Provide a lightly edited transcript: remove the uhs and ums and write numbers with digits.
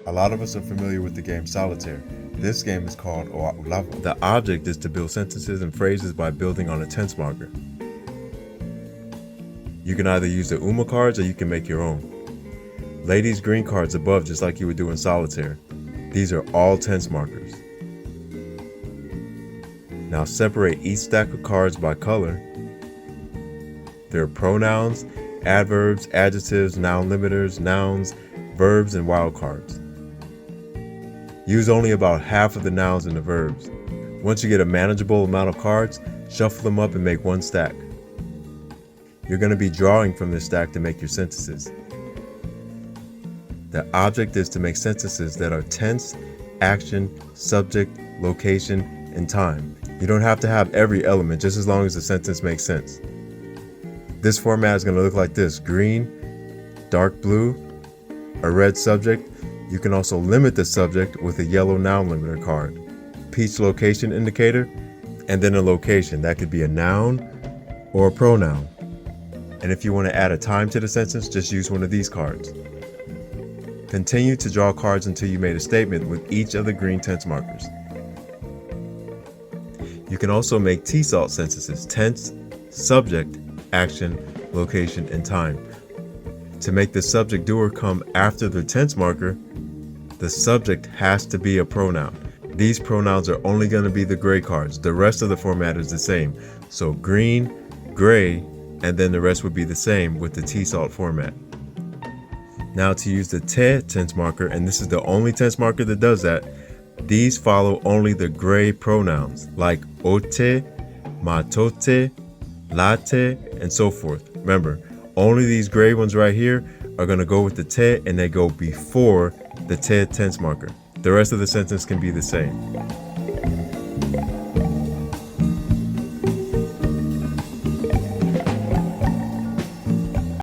A lot of us are familiar with the game Solitaire. This game is called O'Aulava. The object is to build sentences and phrases by building on a tense marker. You can either use the UMA cards or you can make your own. Lay these green cards above just like you would do in Solitaire. These are all tense markers. Now separate each stack of cards by color. There are pronouns, adverbs, adjectives, noun limiters, nouns, verbs, and wildcards. Use only about half of the nouns and the verbs. Once you get a manageable amount of cards, shuffle them up and make one stack. You're going to be drawing from this stack to make your sentences. The object is to make sentences that are tense, action, subject, location, and time. You don't have to have every element, just as long as the sentence makes sense. This format is going to look like this: green, dark blue, a red subject. You can also limit the subject with a yellow noun limiter card, peach location indicator, and then a location. That could be a noun or a pronoun. And if you want to add a time to the sentence, just use one of these cards. Continue to draw cards until you made a statement with each of the green tense markers. You can also make T-SALT sentences: tense, subject, action, location, and time. To make the subject doer come after the tense marker, the subject has to be a pronoun. These pronouns are only going to be the gray cards. The rest of the format is the same. So green, gray, and then the rest would be the same with the T-SALT format. Now to use the te tense marker, and this is the only tense marker that does that, these follow only the gray pronouns like ote, matote, late, and so forth. Remember, only these gray ones right here are going to go with the te, and they go before the te tense marker. The rest of the sentence can be the same.